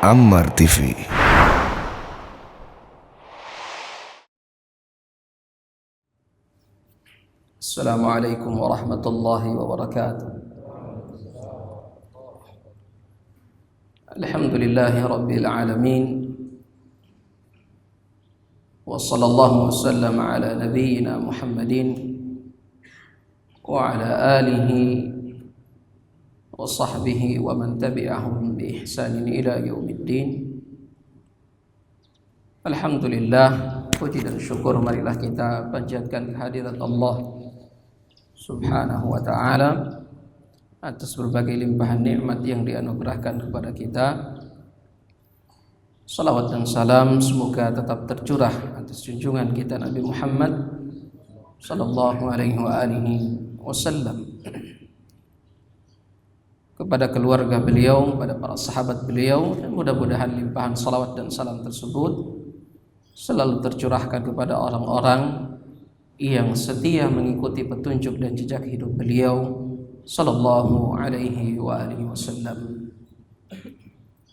Ammar TV. Assalamualaikum warahmatullahi wabarakatuh. Alhamdulillahi rabbil alamin. Wa sallallahu wasallam ala nabiyyina Muhammadin wa ala alihi wa sahbihi wa man tabi'ahum bi ihsanin ila yaumiddin. Alhamdulillah, puji dan syukur marilah kita panjatkan kehadirat Allah Subhanahu wa ta'ala atas berbagai limpahan nikmat yang dianugerahkan kepada kita. Salawat dan salam semoga tetap tercurah atas junjungan kita Nabi Muhammad sallallahu alaihi wasallam, kepada keluarga beliau, kepada para sahabat beliau, dan mudah-mudahan limpahan salawat dan salam tersebut selalu tercurahkan kepada orang-orang yang setia mengikuti petunjuk dan jejak hidup beliau sallallahu alaihi wasallam.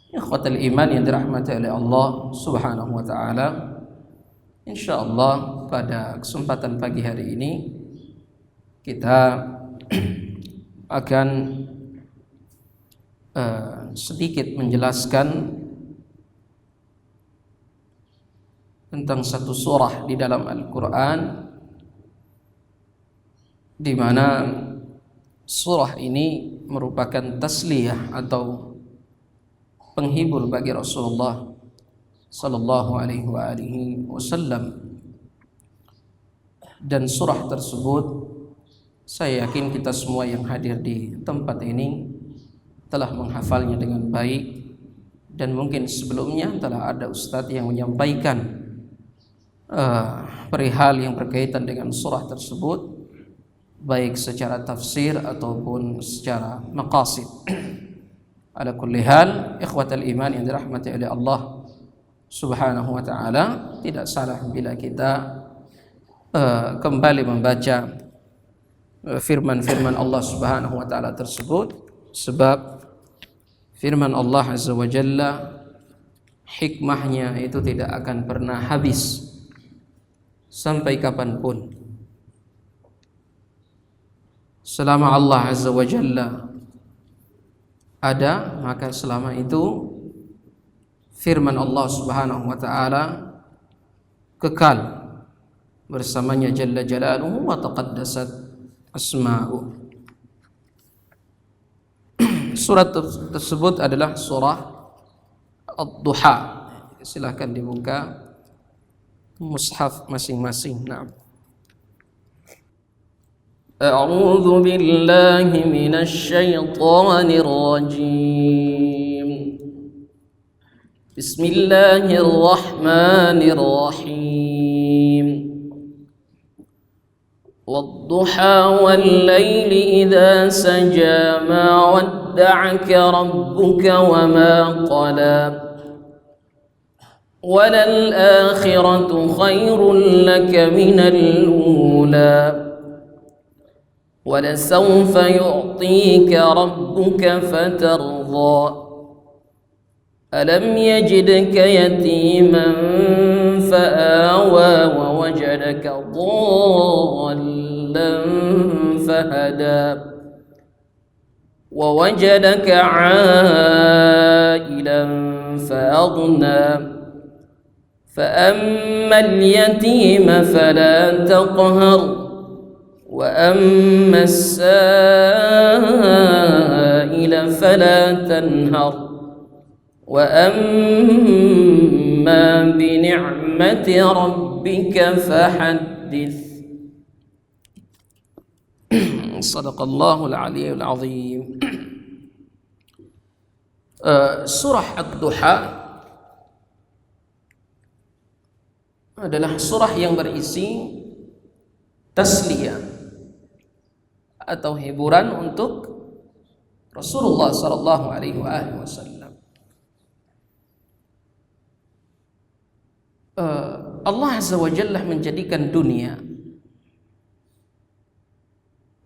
Ikhwatal iman yang dirahmati oleh Allah Subhanahu wa taala, insyaallah pada kesempatan pagi hari ini kita akan sedikit menjelaskan tentang satu surah di dalam Al-Quran, di mana surah ini merupakan tasliyah atau penghibur bagi Rasulullah sallallahu alaihi wasallam. Dan surah tersebut saya yakin kita semua yang hadir di tempat ini telah menghafalnya dengan baik, dan mungkin sebelumnya telah ada ustadz yang menyampaikan perihal yang berkaitan dengan surah tersebut, baik secara tafsir ataupun secara maqasid. Ala kulli hal, ikhwatal iman yang dirahmati oleh Allah Subhanahu wa ta'ala, tidak salah bila kita kembali membaca firman-firman Allah Subhanahu wa ta'ala tersebut, sebab firman Allah Azza wa Jalla hikmahnya itu tidak akan pernah habis sampai kapanpun. Selama Allah Azza wa Jalla ada, maka selama itu firman Allah Subhanahu wa ta'ala kekal bersamanya Jalla Jalaluhu wa taqaddasat asma'u. Surat tersebut adalah surah Ad-Duha. Silahkan dibuka mushaf masing-masing. Naam. أعوذ بالله من الشيطان الرجيم. بسم الله الرحمن الرحيم. والضحى والليل إذا سجى ما ودعك ربك وما قلى وللآخرة خير لك من الأولى ولسوف يعطيك ربك فترضى ألم يجدك يتيما فآوى ووجدك ضالا فهدى ووجدك عائلا فأغنى فأما اليتيم فلا تقهر وأما السائل فلا تنهر وأما بنعمة ربك فحدث. صدق الله العلي العظيم. Surah Ad-Duha adalah surah yang berisi tasliyah atau hiburan untuk Rasulullah sallallahu alaihi wasallam. Allah Azza wa Jalla menjadikan dunia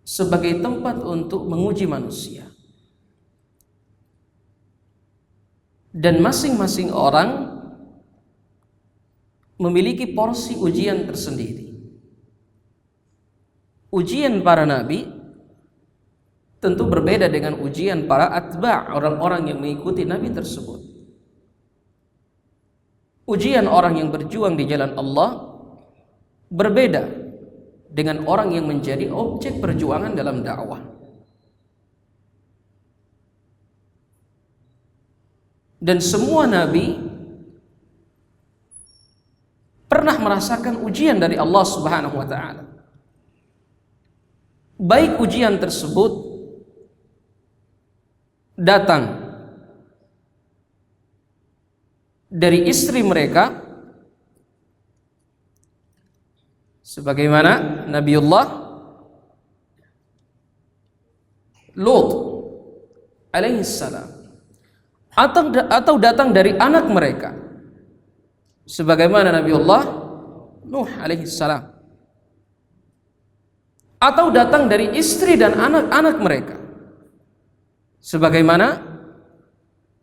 sebagai tempat untuk menguji manusia. dan masing-masing orang memiliki porsi ujian tersendiri. Ujian para nabi tentu berbeda dengan ujian para atba', orang-orang yang mengikuti nabi tersebut. Ujian orang yang berjuang di jalan Allah berbeda dengan orang yang menjadi objek perjuangan dalam dakwah. Dan semua nabi pernah merasakan ujian dari Allah Subhanahu wa taala. Baik ujian tersebut datang dari istri mereka, sebagaimana Nabiullah Lut alaihi salam, atau datang dari anak mereka, sebagaimana Nabiullah Nuh alaihi salam, atau datang dari istri dan anak-anak mereka, sebagaimana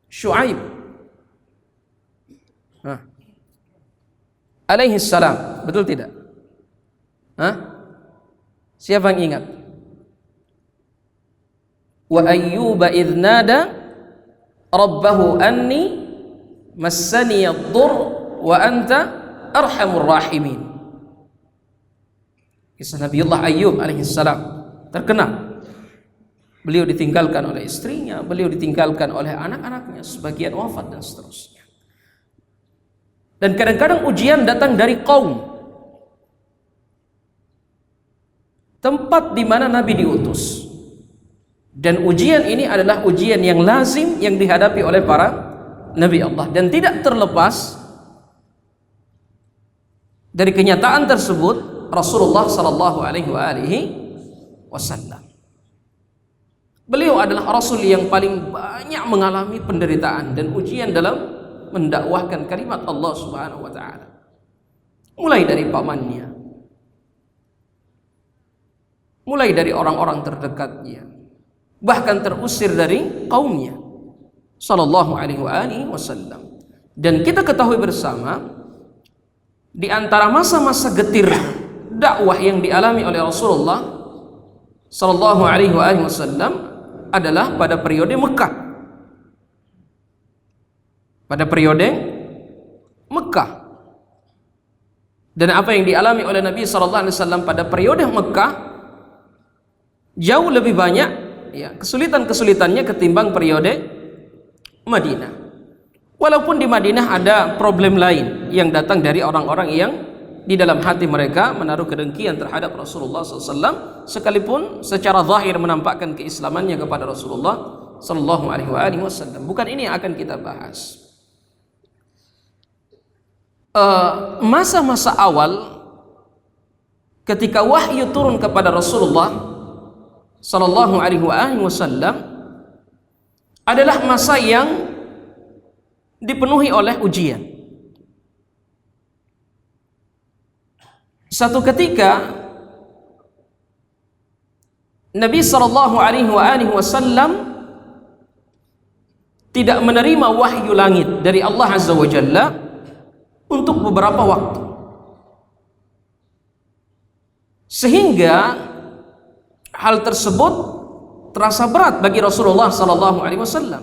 Syuaib alaihi salam. Betul tidak? Siapa yang ingat? Wa ayyuba idh nada rabbahu anni massani ad-dur wa anta arhamur rahimin. Kisah Nabiullah Ayyub alaihissalam terkenal. Beliau ditinggalkan oleh istrinya, beliau ditinggalkan oleh anak-anaknya, sebagian wafat dan seterusnya. Dan kadang-kadang ujian datang dari kaum, tempat di mana Nabi diutus. Dan ujian ini adalah ujian yang lazim yang dihadapi oleh para Nabi Allah, dan tidak terlepas dari kenyataan tersebut Rasulullah sallallahu alaihi wasallam. Beliau adalah Rasul yang paling banyak mengalami penderitaan dan ujian dalam mendakwahkan kalimat Allah Subhanahu wa taala. Mulai dari pamannya, mulai dari orang-orang terdekatnya, bahkan terusir dari kaumnya sallallahu alaihi wasallam. Dan kita ketahui bersama, di antara masa-masa getir dakwah yang dialami oleh Rasulullah sallallahu alaihi wasallam adalah pada periode Mekah. Pada periode Mekah. Dan apa yang dialami oleh Nabi sallallahu alaihi wasallam pada periode Mekah jauh lebih banyak kesulitan-kesulitannya ketimbang periode Madinah. Walaupun di Madinah ada problem lain yang datang dari orang-orang yang di dalam hati mereka menaruh kedengkian terhadap Rasulullah SAW, sekalipun secara zahir menampakkan keislamannya kepada Rasulullah Sallallahu Alaihi Wasallam. Bukan ini yang akan kita bahas. Masa-masa awal ketika wahyu turun kepada Rasulullah Sallallahu Alaihi Wasallam adalah masa yang dipenuhi oleh ujian. Satu ketika Nabi Sallallahu Alaihi Wasallam tidak menerima wahyu langit dari Allah Azza wa Jalla untuk beberapa waktu, sehingga hal tersebut terasa berat bagi Rasulullah Sallallahu Alaihi Wasallam.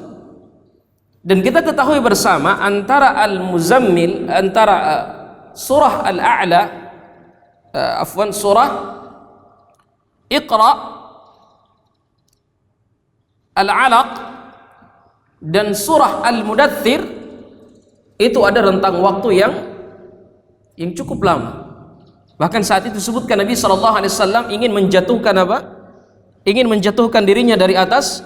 Dan kita ketahui bersama antara Al-Muzammil, antara surah Al-A'la, surah Iqra, Al-Alaq, dan surah Al-Mudaththir, itu ada rentang waktu yang cukup lama. Bahkan saat itu disebutkan Nabi SAW ingin menjatuhkan apa? Ingin menjatuhkan dirinya dari atas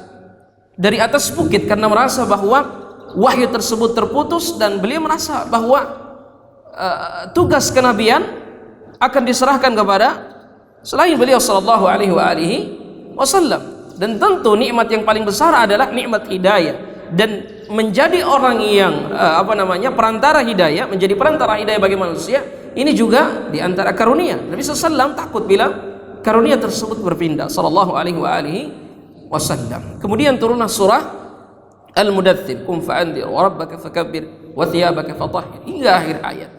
bukit karena merasa bahwa wahyu tersebut terputus, dan beliau merasa bahwa tugas kenabian akan diserahkan kepada selain beliau sallallahu alaihi wasallam. Dan tentu nikmat yang paling besar adalah nikmat hidayah, dan menjadi orang yang perantara hidayah, menjadi perantara hidayah bagi manusia, ini juga di antara karunia. Nabi SAW takut bila karunia tersebut berpindah sallallahu alaihi wasallam. Kemudian turunlah surah Al-Mudaththir, qum fa'anzir wa rabbaka fakabbir wa thiyabaka fatahhir, hingga akhir ayat.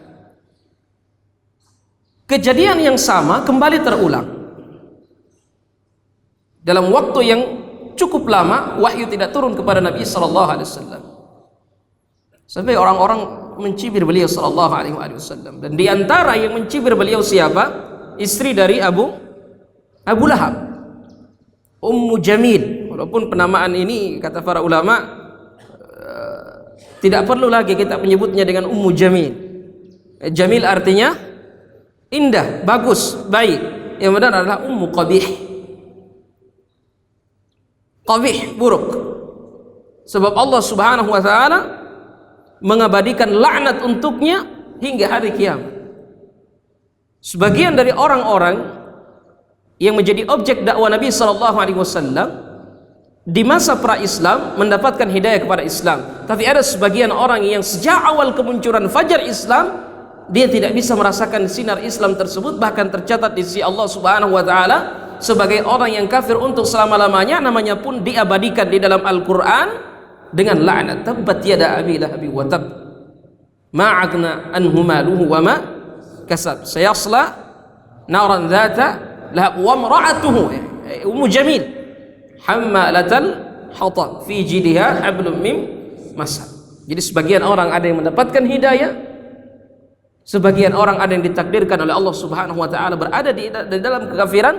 Kejadian yang sama kembali terulang dalam waktu yang cukup lama. Wahyu tidak turun kepada Nabi sallallahu alaihi wasallam sampai orang-orang mencibir beliau sallallahu alaihi wasallam, dan di antara yang mencibir beliau siapa? Istri dari Abu Lahab, Ummu Jamil. Walaupun penamaan ini kata para ulama tidak perlu lagi kita menyebutnya dengan Ummu Jamil. Jamil artinya indah, bagus, baik. Yang benar adalah Ummu Qabih. Qabih, buruk. Sebab Allah Subhanahu wa taala mengabadikan laknat untuknya hingga hari kiamat. Sebagian dari orang-orang yang menjadi objek dakwah Nabi sallallahu alaihi wasallam di masa pra-Islam mendapatkan hidayah kepada Islam, tapi ada sebagian orang yang sejak awal kemunculan fajar Islam dia tidak bisa merasakan sinar Islam tersebut, bahkan tercatat di sisi Allah Subhanahu wa taala sebagai orang yang kafir untuk selama-lamanya. Namanya pun diabadikan di dalam Al-Qur'an dengan laknat. Tabbat yada abi lahabi wa tab ma aghna anhu maluhu wa ma kasab sayasla naran dhata lahab wa imra'atuhu Ummu Jamil hammalatal hatab fi jidha hablum mim masad. Jadi sebagian orang ada yang mendapatkan hidayah, sebagian orang ada yang ditakdirkan oleh Allah Subhanahu wa taala berada di dalam kekafiran,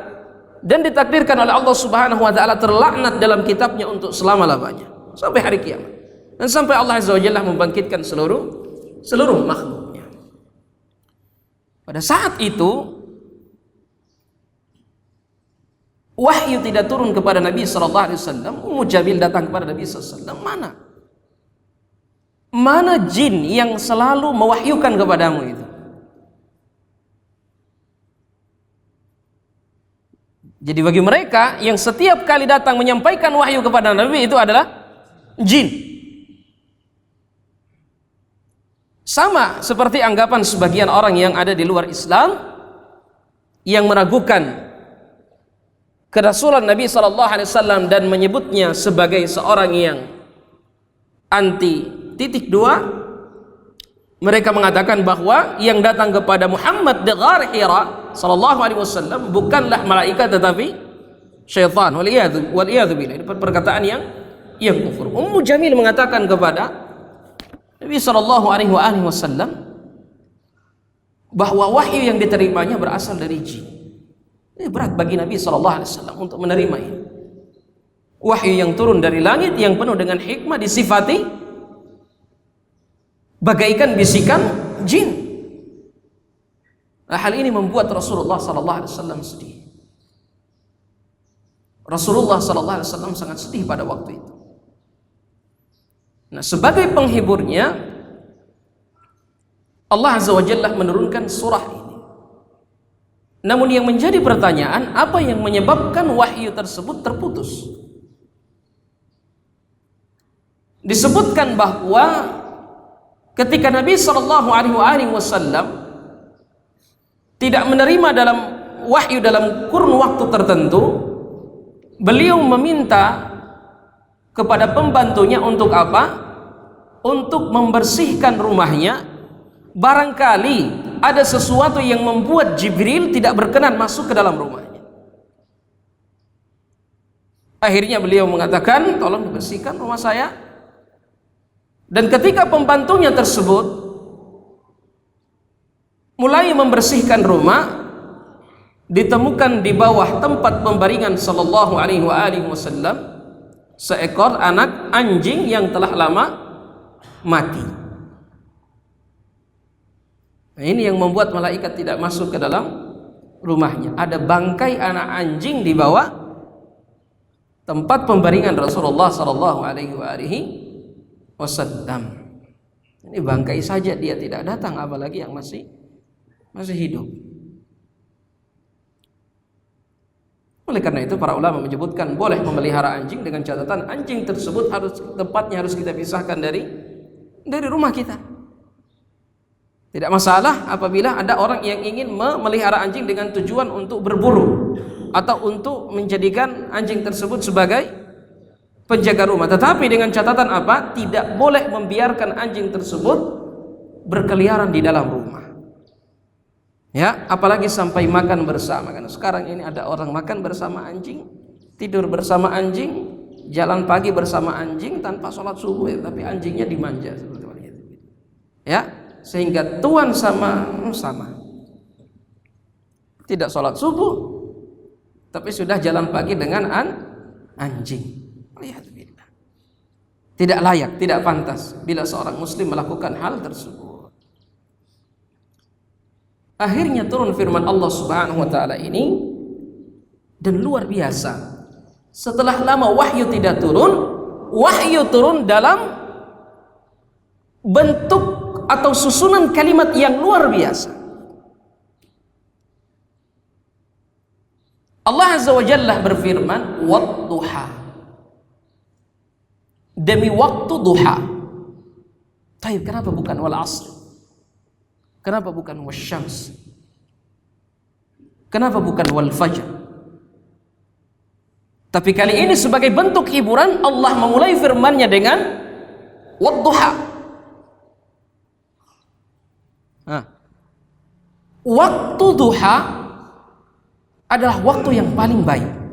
dan ditakdirkan oleh Allah Subhanahu wa taala terlaknat dalam kitabnya untuk selama-lamanya sampai hari kiamat, dan sampai Allah Azza wa Jalla membangkitkan seluruh makhluknya. Pada saat itu wahyu tidak turun kepada Nabi sallallahu alaihi wasallam. Ummu Jamil datang kepada Nabi sallallahu alaihi wasallam, mana jin yang selalu mewahyukan kepadamu itu? Jadi bagi mereka yang setiap kali datang menyampaikan wahyu kepada Nabi itu adalah jin. Sama seperti anggapan sebagian orang yang ada di luar Islam yang meragukan kerasulan Nabi sallallahu alaihi wasallam dan menyebutnya sebagai seorang yang anti titik dua. Mereka mengatakan bahwa yang datang kepada Muhammad di Ghar Hira sallallahu alaihi wasallam bukanlah malaikat tetapi syaitan. Waliyadu billah. Ini perkataan yang kufur. Ummu Jamil mengatakan kepada Nabi sallallahu alaihi wasallam bahwa wahyu yang diterimanya berasal dari jin. Ini berat bagi Nabi sallallahu alaihi wasallam untuk menerima ini. Wahyu yang turun dari langit yang penuh dengan hikmah disifati bagaikan bisikan jin. Nah, hal ini membuat Rasulullah sallallahu alaihi wasallam sedih. Rasulullah sallallahu alaihi wasallam sangat sedih pada waktu itu. Nah, sebagai penghiburnya Allah Azza wa Jalla menurunkan surah ini. Namun yang menjadi pertanyaan, apa yang menyebabkan wahyu tersebut terputus? Disebutkan bahwa ketika Nabi sallallahu alaihi wasallam tidak menerima dalam wahyu dalam kurun waktu tertentu, beliau meminta kepada pembantunya untuk apa? Untuk membersihkan rumahnya. Barangkali ada sesuatu yang membuat Jibril tidak berkenan masuk ke dalam rumahnya. Akhirnya beliau mengatakan, tolong dibersihkan rumah saya. Dan ketika pembantunya tersebut mulai membersihkan rumah, ditemukan di bawah tempat pembaringan sallallahu alaihi wasallam seekor anak anjing yang telah lama mati. Nah, ini yang membuat malaikat tidak masuk ke dalam rumahnya. Ada bangkai anak anjing di bawah tempat pembaringan Rasulullah sallallahu alaihi wasallam. Ini bangkai saja dia tidak datang, apalagi yang masih hidup. Oleh karena itu para ulama menyebutkan boleh memelihara anjing dengan catatan anjing tersebut tempatnya harus kita pisahkan dari rumah kita. Tidak masalah apabila ada orang yang ingin memelihara anjing dengan tujuan untuk berburu atau untuk menjadikan anjing tersebut sebagai penjaga rumah. Tetapi dengan catatan apa? Tidak boleh membiarkan anjing tersebut berkeliaran di dalam rumah. Ya, apalagi sampai makan bersama. Karena sekarang ini ada orang makan bersama anjing, tidur bersama anjing, jalan pagi bersama anjing tanpa sholat subuh, ya, tapi anjingnya dimanja seperti itu. Ya, sehingga tuan sama tidak sholat subuh, tapi sudah jalan pagi dengan anjing. Lihat, tidak layak, tidak pantas bila seorang muslim melakukan hal tersebut. Akhirnya turun firman Allah Subhanahu wa taala ini, dan luar biasa. Setelah lama wahyu tidak turun, wahyu turun dalam bentuk atau susunan kalimat yang luar biasa. Allah Azza wa Jalla berfirman, "Wadduha." Demi waktu duha. Tapi kenapa bukan wal asr? Kenapa bukan wasyams? Kenapa bukan wal fajr? Tapi kali ini sebagai bentuk hiburan Allah memulai firman-Nya dengan wadduha. Waktu duha adalah waktu yang paling baik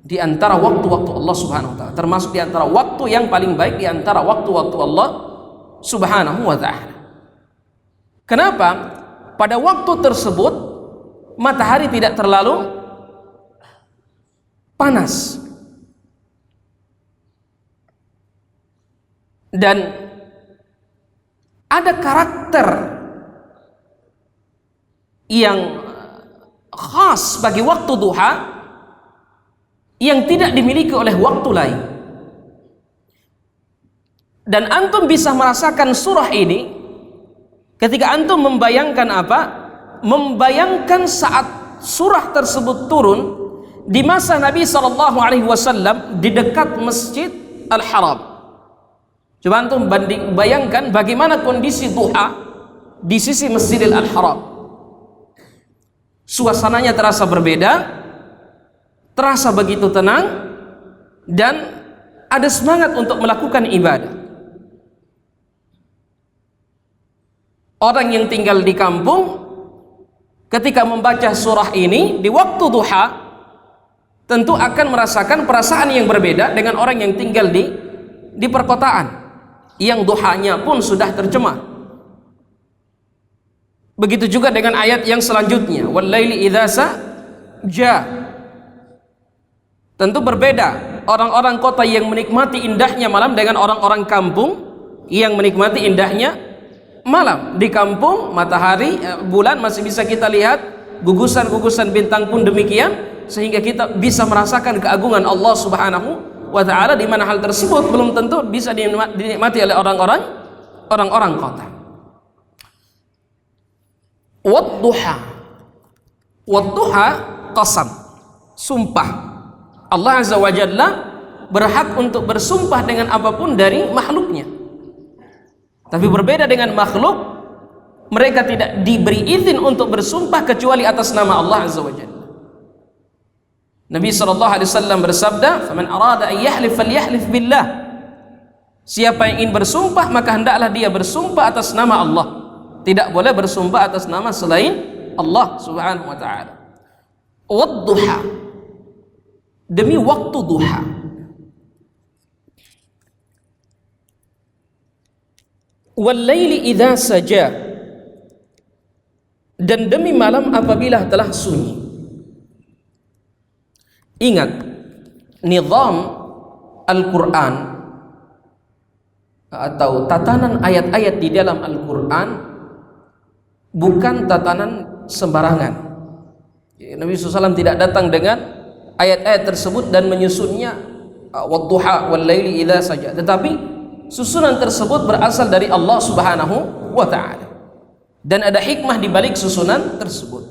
di antara waktu-waktu Allah Subhanahu wa taala, termasuk di antara waktu yang paling baik di antara waktu-waktu Allah Subhanahu wa taala. Kenapa? Pada waktu tersebut matahari tidak terlalu panas dan ada karakter yang khas bagi waktu duha yang tidak dimiliki oleh waktu lain. Dan antum bisa merasakan surah ini ketika antum membayangkan apa? Membayangkan saat surah tersebut turun di masa Nabi SAW di dekat Masjid Al-Haram. Coba antum bayangkan bagaimana kondisi duha di sisi Masjidil Al-Haram. Suasananya terasa berbeda, terasa begitu tenang, dan ada semangat untuk melakukan ibadah. Orang yang tinggal di kampung ketika membaca surah ini di waktu duha tentu akan merasakan perasaan yang berbeda dengan orang yang tinggal di perkotaan yang duhanya pun sudah tercemar. Begitu juga dengan ayat yang selanjutnya, wal-laili idza saja. Tentu berbeda orang-orang kota yang menikmati indahnya malam dengan orang-orang kampung yang menikmati indahnya malam. Di kampung matahari, bulan masih bisa kita lihat, gugusan-gugusan bintang pun demikian, sehingga kita bisa merasakan keagungan Allah Subhanahu wa taala, di mana hal tersebut belum tentu bisa dinikmati oleh orang-orang kota. Wadduha. Wadduha qasam, sumpah. Allah Azza wa Jalla berhak untuk bersumpah dengan apapun dari makhluknya. Tapi berbeda dengan makhluk, mereka tidak diberi izin untuk bersumpah kecuali atas nama Allah Azza wa Jalla. Nabi SAW bersabda, "Faman arada an yahlif falyahlif billah." Siapa yang ingin bersumpah maka hendaklah dia bersumpah atas nama Allah. Tidak boleh bersumpah atas nama selain Allah Subhanahu wa taala. Wadduha, demi waktu duha. Wal-laili idza saja, dan demi malam apabila telah sunyi. Ingat, nizam Al-Quran atau tatanan ayat-ayat di dalam Al-Quran bukan tatanan sembarangan. Nabi SAW tidak datang dengan ayat-ayat tersebut dan menyusunnya wadduha wal-laili idza saja, tetapi susunan tersebut berasal dari Allah Subhanahu wa taala dan ada hikmah di balik susunan tersebut.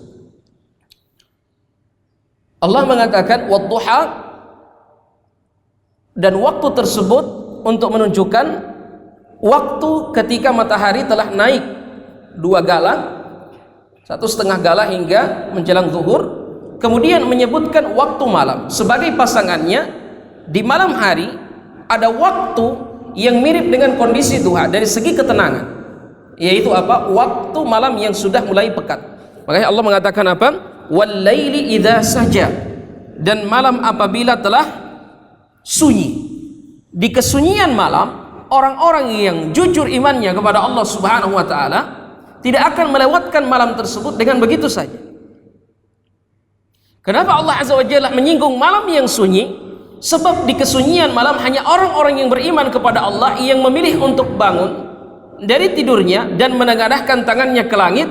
Allah mengatakan wadduha, dan waktu tersebut untuk menunjukkan waktu ketika matahari telah naik 2 gala, 1,5 gala hingga menjelang zuhur. Kemudian menyebutkan waktu malam sebagai pasangannya. Di malam hari ada waktu yang mirip dengan kondisi duha dari segi ketenangan, yaitu apa? Waktu malam yang sudah mulai pekat. Makanya Allah mengatakan apa? Wal laili idza saja, dan malam apabila telah sunyi. Di kesunyian malam, orang-orang yang jujur imannya kepada Allah Subhanahu wa taala tidak akan melewatkan malam tersebut dengan begitu saja. Kenapa Allah Azza wa Jalla menyinggung malam yang sunyi? Sebab di kesunyian malam hanya orang-orang yang beriman kepada Allah yang memilih untuk bangun dari tidurnya dan menengadahkan tangannya ke langit,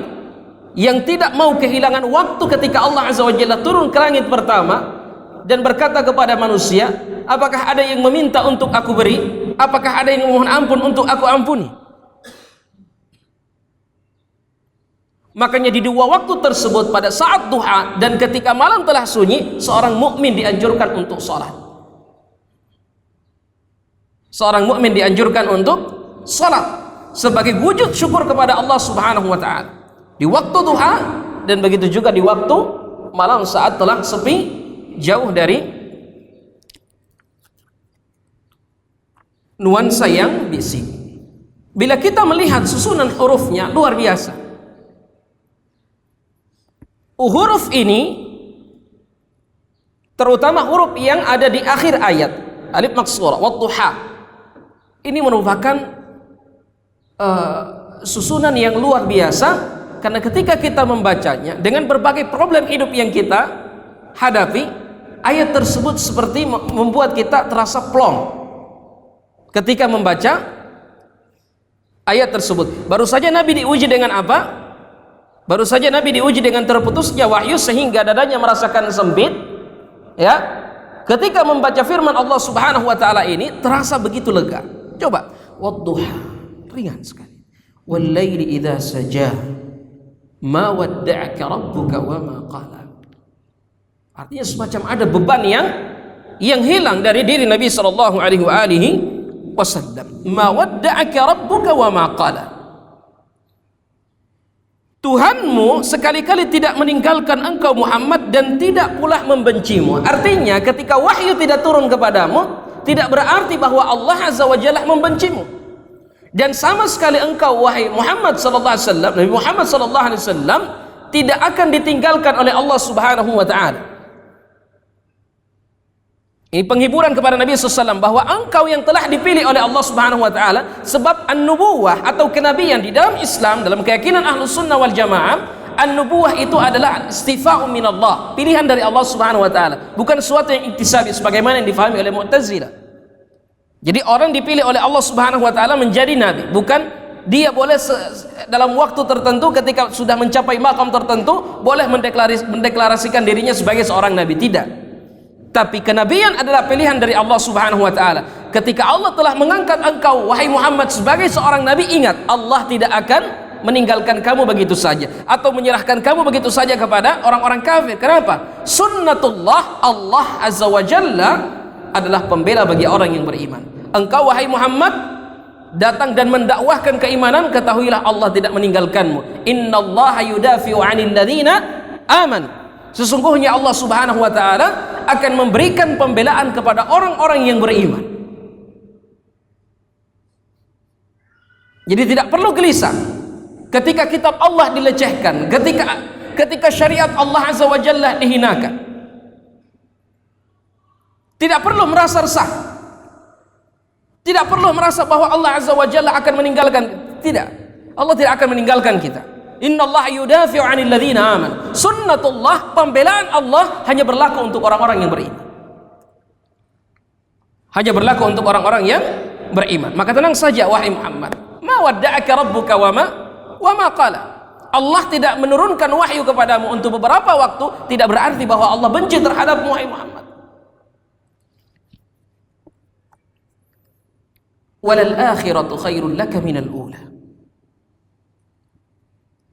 yang tidak mau kehilangan waktu ketika Allah Azza wa Jalla turun ke langit pertama dan berkata kepada manusia, apakah ada yang meminta untuk aku beri? Apakah ada yang memohon ampun untuk aku ampuni? Makanya di dua waktu tersebut, pada saat duha dan ketika malam telah sunyi, seorang mukmin dianjurkan untuk sholat. Seorang mukmin dianjurkan untuk sholat sebagai wujud syukur kepada Allah Subhanahu wa taala di waktu duha, dan begitu juga di waktu malam saat telah sepi, jauh dari nuansa yang bising. Bila kita melihat susunan hurufnya luar biasa. Huruf ini terutama huruf yang ada di akhir ayat, alif maksura, wadduha, ini merupakan susunan yang luar biasa, karena ketika kita membacanya dengan berbagai problem hidup yang kita hadapi, ayat tersebut seperti membuat kita terasa plong ketika membaca ayat tersebut. Baru saja Nabi diuji dengan apa? Baru saja Nabi diuji dengan terputusnya wahyu sehingga dadanya merasakan sempit, ya. Ketika membaca firman Allah Subhanahu wa taala ini terasa begitu lega. Coba, wadduha, ringan sekali. Wal laili idza saja, ma wadda'aka rabbuka wa ma qala. Artinya semacam ada beban yang hilang dari diri Nabi sallallahu alaihi wasallam. Ma wadda'aka rabbuka wa ma qala. Tuhanmu sekali-kali tidak meninggalkan engkau Muhammad dan tidak pula membencimu. Artinya ketika wahyu tidak turun kepadamu, tidak berarti bahwa Allah Azza wa Jalla membencimu. Dan sama sekali engkau wahai Muhammad sallallahu alaihi wasallam, Nabi Muhammad sallallahu alaihi wasallam tidak akan ditinggalkan oleh Allah Subhanahu wa taala. Ini penghiburan kepada Nabi SAW bahwa engkau yang telah dipilih oleh Allah Subhanahu wa taala, sebab an-nubuwah atau kenabian di dalam Islam, dalam keyakinan Ahlus Sunnah wal Jamaah, an-nubuwah itu adalah istifa'u minallah, pilihan dari Allah Subhanahu wa taala, bukan sesuatu yang iktisabi sebagaimana yang difahami oleh Mu'tazilah. Jadi orang dipilih oleh Allah Subhanahu wa taala menjadi nabi, bukan dia boleh dalam waktu tertentu ketika sudah mencapai maqam tertentu boleh mendeklarasikan dirinya sebagai seorang nabi, tidak. Tapi kenabian adalah pilihan dari Allah Subhanahu wa taala. Ketika Allah telah mengangkat engkau wahai Muhammad sebagai seorang nabi, ingat Allah tidak akan meninggalkan kamu begitu saja atau menyerahkan kamu begitu saja kepada orang-orang kafir. Kenapa? Sunnatullah, Allah Azza wa Jalla adalah pembela bagi orang yang beriman. Engkau wahai Muhammad datang dan mendakwahkan keimanan, ketahuilah Allah tidak meninggalkanmu. Innallaha yudafi'u 'anil ladzina amanu. Sesungguhnya Allah Subhanahu wa taala akan memberikan pembelaan kepada orang-orang yang beriman. Jadi tidak perlu gelisah ketika kitab Allah dilecehkan, ketika syariat Allah Azza wa Jalla dihinakan. Tidak perlu merasa resah. Tidak perlu merasa bahwa Allah Azza wa Jalla akan meninggalkan. Tidak. Allah tidak akan meninggalkan kita. Innallaha yudafi'u 'anil ladzina amanu. Sunnatullah, pembelaan Allah hanya berlaku untuk orang-orang yang beriman. Hanya berlaku untuk orang-orang yang beriman. Maka tenang saja wahai Muhammad. Ma wadda'aka rabbuka wa ma qala. Allah tidak menurunkan wahyu kepadamu untuk beberapa waktu tidak berarti bahwa Allah benci terhadapmu wahai Muhammad. Walal akhiratu khairul laka minal ula.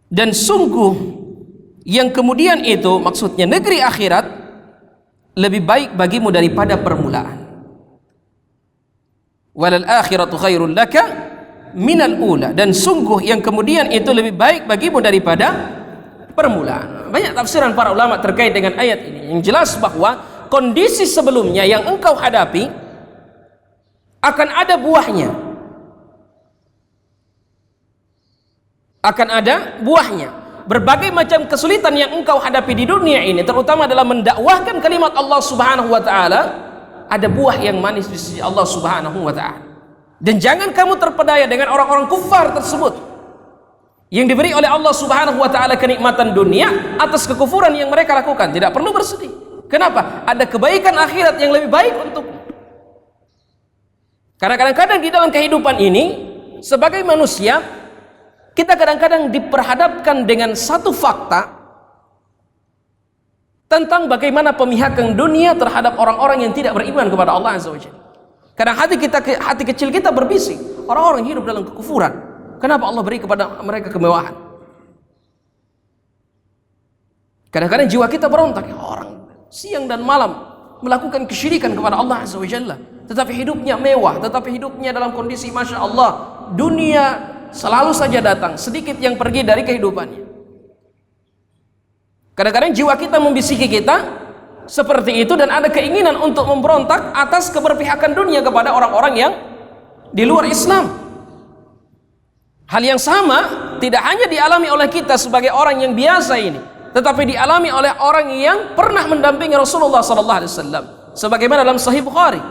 Dan sungguh yang kemudian itu, maksudnya negeri akhirat, lebih baik bagimu daripada permulaan. Walal akhiratu khairul laka minal ula. Dan sungguh yang kemudian itu lebih baik bagimu daripada permulaan. Banyak tafsiran para ulama terkait dengan ayat ini, yang jelas bahwa kondisi sebelumnya yang engkau hadapi akan ada buahnya. Akan ada buahnya. Berbagai macam kesulitan yang engkau hadapi di dunia ini, terutama dalam mendakwahkan kalimat Allah Subhanahu wa taala, ada buah yang manis di sisi Allah Subhanahu wa taala. Dan jangan kamu terpedaya dengan orang-orang kufar tersebut yang diberi oleh Allah Subhanahu wa taala kenikmatan dunia atas kekufuran yang mereka lakukan. Tidak perlu bersedih. Kenapa? Ada kebaikan akhirat yang lebih baik untuk. Karena kadang-kadang di dalam kehidupan ini sebagai manusia kita kadang-kadang diperhadapkan dengan satu fakta tentang bagaimana pemihakan dunia terhadap orang-orang yang tidak beriman kepada Allah Azza wa Jalla. Kadang hati kecil kita berbisik, orang-orang hidup dalam kekufuran. Kenapa Allah beri kepada mereka kemewahan? Kadang-kadang jiwa kita berontak, ya, orang siang dan malam melakukan kesyirikan kepada Allah Azza wa Jalla, tetapi hidupnya mewah, tetapi hidupnya dalam kondisi Masya Allah, dunia selalu saja datang, sedikit yang pergi dari kehidupannya. Kadang-kadang jiwa kita membisiki kita seperti itu, dan ada keinginan untuk memberontak atas keberpihakan dunia kepada orang-orang yang di luar Islam. Hal yang sama tidak hanya dialami oleh kita sebagai orang yang biasa ini, tetapi dialami oleh orang yang pernah mendampingi Rasulullah SAW. Sebagaimana dalam Sahih Bukhari.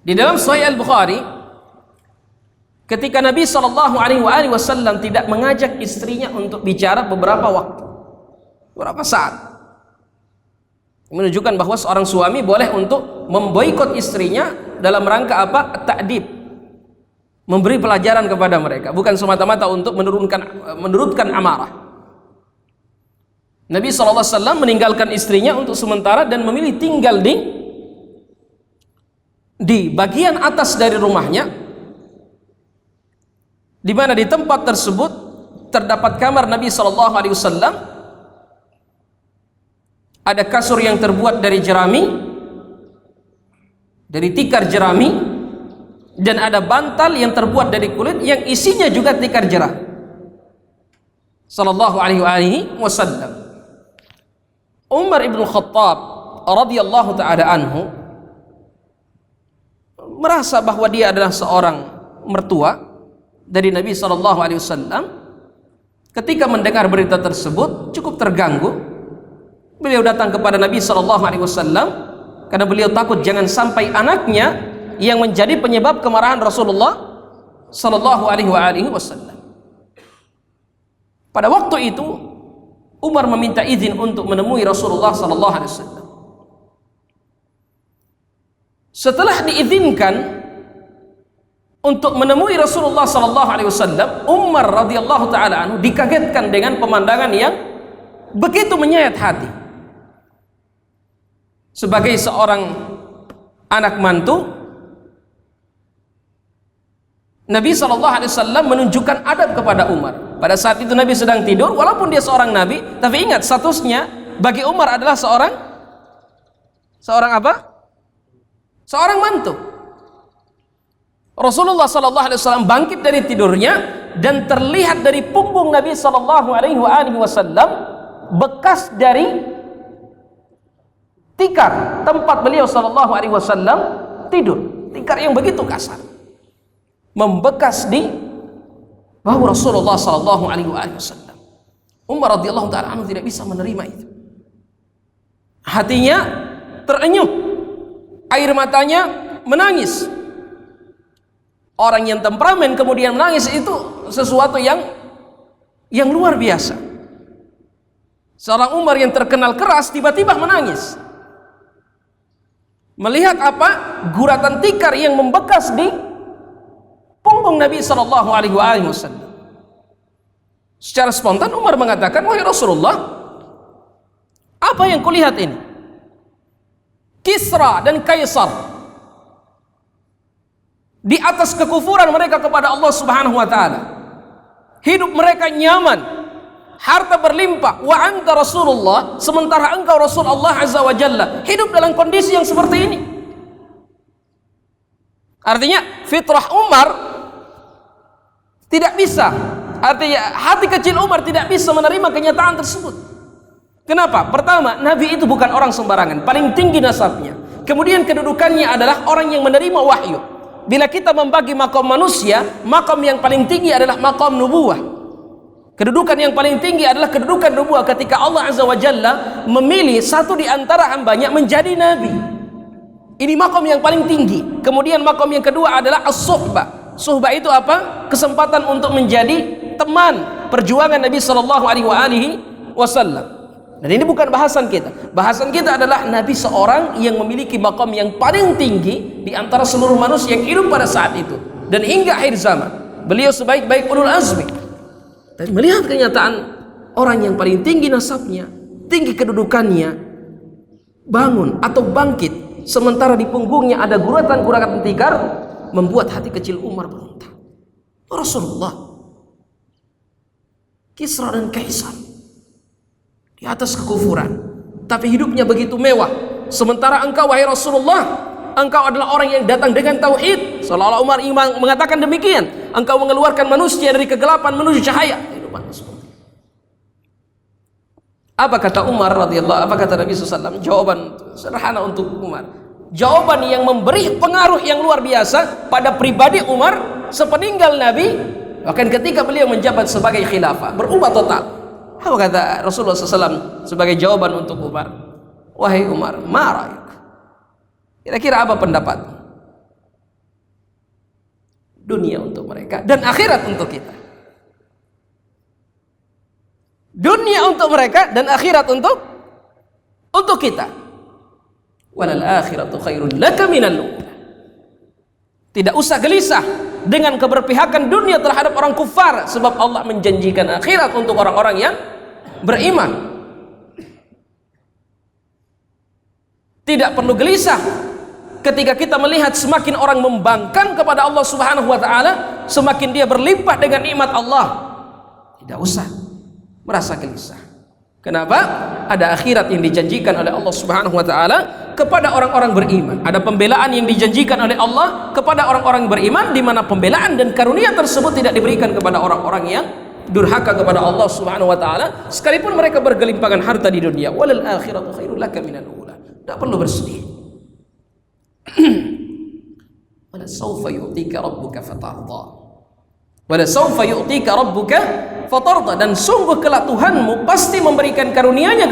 Di dalam Sahih Al-Bukhari, ketika Nabi SAW tidak mengajak istrinya untuk bicara beberapa waktu, beberapa saat, menunjukkan bahwa seorang suami boleh untuk memboikot istrinya dalam rangka apa? Ta'dib, memberi pelajaran kepada mereka, bukan semata-mata untuk menurunkan amarah. Nabi SAW meninggalkan istrinya untuk sementara dan memilih tinggal di bagian atas dari rumahnya, di mana di tempat tersebut terdapat kamar Nabi SAW. Ada kasur yang terbuat dari jerami, dari tikar jerami, dan ada bantal yang terbuat dari kulit yang isinya juga tikar jerami. Sallallahu alaihi wasallam. Umar ibn Khattab radhiyallahu taala anhu merasa bahwa dia adalah seorang mertua dari Nabi SAW. Ketika mendengar berita tersebut cukup terganggu. Beliau datang kepada Nabi SAW karena beliau takut jangan sampai anaknya yang menjadi penyebab kemarahan Rasulullah SAW. Pada waktu itu Umar meminta izin untuk menemui Rasulullah SAW. Setelah diizinkan untuk menemui Rasulullah SAW, Umar radhiyallahu taala anhu dikagetkan dengan pemandangan yang begitu menyayat hati. Sebagai seorang anak mantu, Nabi SAW menunjukkan adab kepada Umar. Pada saat itu Nabi sedang tidur, walaupun dia seorang Nabi, tapi ingat statusnya bagi Umar adalah seorang apa? Seorang mantu. Rasulullah SAW bangkit dari tidurnya dan terlihat dari punggung Nabi SAW bekas dari tikar tempat beliau SAW tidur. Tikar yang begitu kasar membekas di bahu Rasulullah SAW. Umar radhiyallahu taala anhu tidak bisa menerima itu. Hatinya terenyuh, air matanya menangis. Orang yang temperamen kemudian menangis itu sesuatu yang luar biasa. Seorang Umar yang terkenal keras tiba-tiba menangis. Melihat apa? Guratan tikar yang membekas di punggung Nabi SAW. Secara spontan Umar mengatakan, "Wahai Rasulullah, apa yang kulihat ini? Kisra dan Kaisar di atas kekufuran mereka kepada Allah Subhanahu wa taala. Hidup mereka nyaman, harta berlimpah, wa anta Rasulullah, sementara engkau Rasul Allah Azza wa Jalla hidup dalam kondisi yang seperti ini." Artinya fitrah Umar tidak bisa, artinya hati kecil Umar tidak bisa menerima kenyataan tersebut. Kenapa? Pertama, Nabi itu bukan orang sembarangan, paling tinggi nasabnya. Kemudian kedudukannya adalah orang yang menerima wahyu. Bila kita membagi makom manusia, makom yang paling tinggi adalah makom nubuwah. Kedudukan yang paling tinggi adalah kedudukan nubuwah ketika Allah Azza wa Jalla memilih satu di antara hambanya menjadi nabi. Ini makom yang paling tinggi. Kemudian makom yang kedua adalah as-suhbah. Suhbah itu apa? Kesempatan untuk menjadi teman perjuangan Nabi Shallallahu Alaihi Wasallam. Dan ini bukan bahasan kita. Bahasan kita adalah Nabi seorang yang memiliki makom yang paling tinggi di antara seluruh manusia yang hidup pada saat itu dan hingga akhir zaman. Beliau sebaik-baik ulul azmi. Dan melihat kenyataan orang yang paling tinggi nasabnya, tinggi kedudukannya, bangun atau bangkit sementara di punggungnya ada guratan-guratan tikar, membuat hati kecil Umar berontak. Rasulullah, Kisra dan Kaisar di atas kekufuran, tapi hidupnya begitu mewah. Sementara engkau, wahai Rasulullah, engkau adalah orang yang datang dengan tauhid. Seolah-olah Umar mengatakan demikian. Engkau mengeluarkan manusia dari kegelapan menuju cahaya. Apa kata Umar radhiyallahu? Apa kata Nabi SAW? Jawaban sederhana untuk Umar. Jawaban yang memberi pengaruh yang luar biasa pada pribadi Umar sepeninggal Nabi, bahkan ketika beliau menjabat sebagai khilafah, berubah total. Apa kata Rasulullah SAW sebagai jawaban untuk Umar? Wahai Umar, ma ra'yuk? Kira-kira apa pendapat? Dunia untuk mereka dan akhirat untuk kita. Dunia untuk mereka dan akhirat untuk kita. Walal akhiratu khairun laka minal ula. Tidak usah gelisah dengan keberpihakan dunia terhadap orang kufar, sebab Allah menjanjikan akhirat untuk orang-orang yang beriman. Tidak perlu gelisah ketika kita melihat semakin orang membangkang kepada Allah Subhanahu wa taala, semakin dia berlimpah dengan nikmat Allah. Tidak usah merasa gelisah. Kenapa? Ada akhirat yang dijanjikan oleh Allah Subhanahu wa taala kepada orang-orang beriman. Ada pembelaan yang dijanjikan oleh Allah kepada orang-orang beriman, di mana pembelaan dan karunia tersebut tidak diberikan kepada orang-orang yang durhaka kepada Allah Subhanahu wa taala, sekalipun mereka bergelimpangan harta di dunia. Walal akhiratu khairul laka minal ula. Tidak perlu bersedih. Wala sawfa yu'tika rabbuka fatarda. Wala sawfa yu'tika rabbuka fatarda. Dan sungguh kelak Tuhanmu pasti memberikan karunia-Nya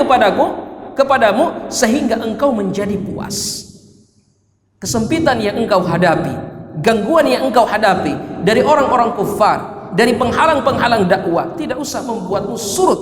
kepadamu sehingga engkau menjadi puas. Kesempitan yang engkau hadapi, gangguan yang engkau hadapi dari orang-orang kufar, dari penghalang-penghalang dakwah, tidak usah membuatmu surut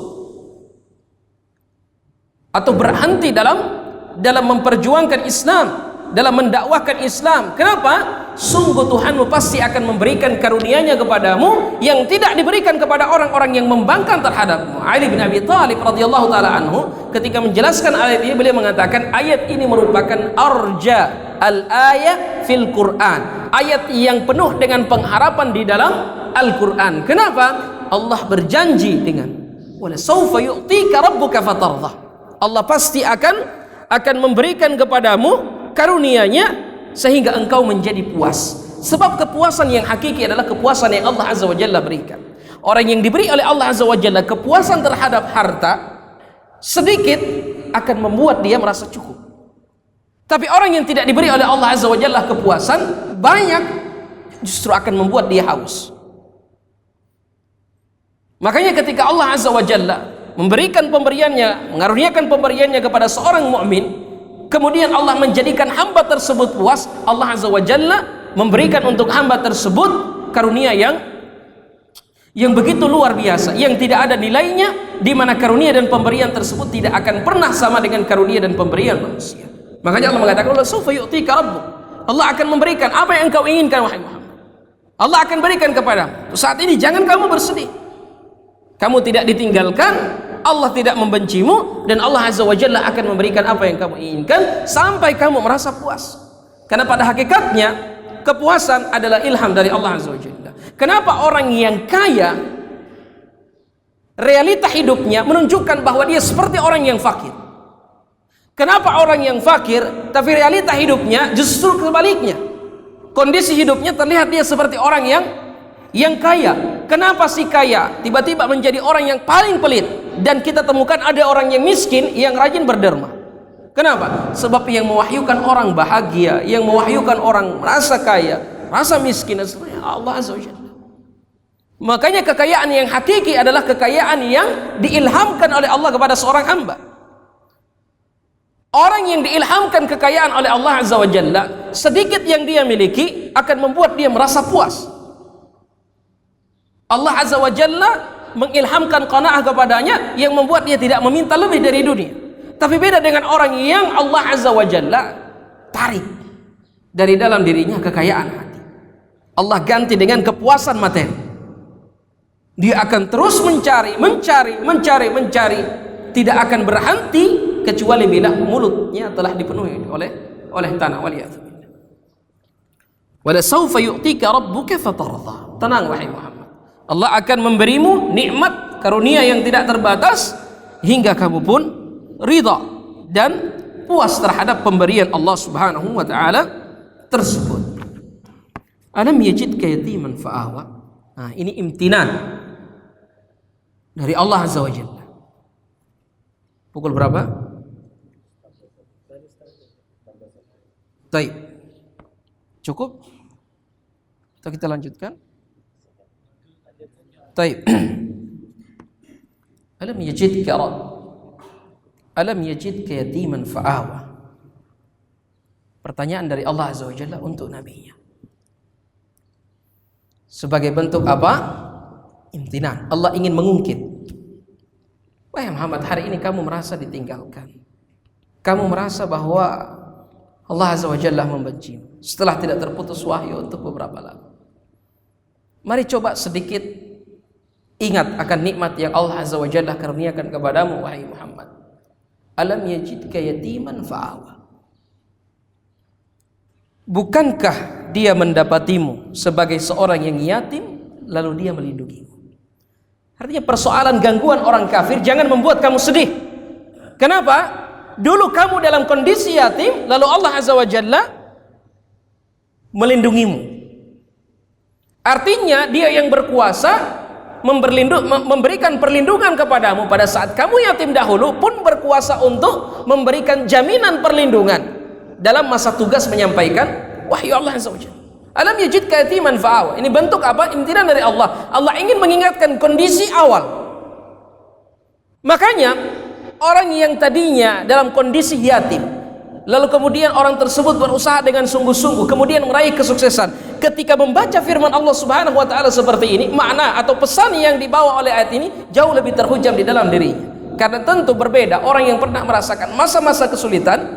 atau berhenti dalam memperjuangkan Islam, dalam mendakwahkan Islam. Kenapa? Sungguh Tuhanmu pasti akan memberikan karunia-Nya kepadamu yang tidak diberikan kepada orang-orang yang membangkang terhadapmu. Ali bin Abi Thalib radhiyallahu taala anhu ketika menjelaskan ayat ini, beliau mengatakan ayat ini merupakan arja al-ayat fil Quran, ayat yang penuh dengan pengharapan di dalam Al-Quran. Kenapa? Allah berjanji dengan wala sawfa yu'tika rabbuka fatardah. Allah pasti akan memberikan kepadamu karunia-Nya sehingga engkau menjadi puas. Sebab kepuasan yang hakiki adalah kepuasan yang Allah Azza wa Jalla berikan. Orang yang diberi oleh Allah Azza wa Jalla kepuasan terhadap harta sedikit akan membuat dia merasa cukup. Tapi orang yang tidak diberi oleh Allah Azza wa Jalla kepuasan banyak, justru akan membuat dia haus. Makanya ketika Allah Azza wa Jalla memberikan pemberiannya, mengaruniakan pemberiannya kepada seorang mukmin, kemudian Allah menjadikan hamba tersebut puas, Allah Azza wa Jalla memberikan untuk hamba tersebut karunia yang begitu luar biasa, yang tidak ada nilainya, di mana karunia dan pemberian tersebut tidak akan pernah sama dengan karunia dan pemberian manusia. Makanya Allah mengatakan, "La sawfa yu'tika rabbuk." Allah akan memberikan apa yang engkau inginkan, wahai Muhammad. Allah akan berikan kepadamu. Saat ini jangan kamu bersedih. Kamu tidak ditinggalkan, Allah tidak membencimu, dan Allah Azza wa Jalla akan memberikan apa yang kamu inginkan sampai kamu merasa puas. Karena pada hakikatnya kepuasan adalah ilham dari Allah Azza wa Jalla. Kenapa orang yang kaya realita hidupnya menunjukkan bahwa dia seperti orang yang fakir? Kenapa orang yang fakir tapi realita hidupnya justru kebaliknya? Kondisi hidupnya terlihat dia seperti orang yang kaya. Kenapa si kaya tiba-tiba menjadi orang yang paling pelit, dan kita temukan ada orang yang miskin yang rajin berderma? Kenapa? Sebab yang mewahyukan orang bahagia, yang mewahyukan orang merasa kaya, rasa miskin dan seterusnya Allah Azza wa Jalla. Makanya kekayaan yang hakiki adalah kekayaan yang diilhamkan oleh Allah kepada seorang hamba. Orang yang diilhamkan kekayaan oleh Allah Azza wa Jalla, sedikit yang dia miliki akan membuat dia merasa puas. Allah Azza wa Jalla mengilhamkan qanaah kepadanya yang membuat dia tidak meminta lebih dari dunia. Tapi beda dengan orang yang Allah Azza wa Jalla tarik dari dalam dirinya kekayaan hati. Allah ganti dengan kepuasan materi. Dia akan terus mencari, tidak akan berhenti kecuali bila mulutnya telah dipenuhi oleh tanah. Waliyadzubillah. Wala sawfa yu'tika rabbuka fatarda. Tenang wahai Muhammad. Allah akan memberimu nikmat karunia yang tidak terbatas hingga kamu pun ridha dan puas terhadap pemberian Allah Subhanahu wa taala tersebut. Alam yajidka yatiman fa'awa. Nah, ini imtinan dari Allah Azza wa Jalla. Pukul berapa? Baik. Cukup? Atau kita lanjutkan? Baik. Alam yajidka yatiman fa'awa. Pertanyaan dari Allah Azza wa Jalla untuk nabinya. Sebagai bentuk apa? Imtinan. Allah ingin mengungkit. Wahai Muhammad, hari ini kamu merasa ditinggalkan. Kamu merasa bahwa Allah Azza wa Jalla membencimu setelah tidak terputus wahyu untuk beberapa lama. Mari coba sedikit ingat akan nikmat yang Allah Azza wa Jalla karuniakan kepadamu wahai Muhammad. Alam yajidka yatiman fa'awa. Bukankah dia mendapatimu sebagai seorang yang yatim lalu dia melindungimu? Artinya persoalan gangguan orang kafir jangan membuat kamu sedih. Kenapa? Dulu kamu dalam kondisi yatim, lalu Allah Azza wa Jalla melindungimu. Artinya dia yang berkuasa memberikan perlindungan kepadamu pada saat kamu yatim dahulu, pun berkuasa untuk memberikan jaminan perlindungan dalam masa tugas menyampaikan wahyu Allah Azza wa Jalla. Alam yajidka yatiman fa'awa. Ini bentuk apa? Imtinan dari Allah. Allah ingin mengingatkan kondisi awal. Makanya orang yang tadinya dalam kondisi yatim, lalu kemudian orang tersebut berusaha dengan sungguh-sungguh, kemudian meraih kesuksesan. Ketika membaca firman Allah Subhanahu wa taala seperti ini, makna atau pesan yang dibawa oleh ayat ini jauh lebih terhujam di dalam dirinya. Karena tentu berbeda orang yang pernah merasakan masa-masa kesulitan,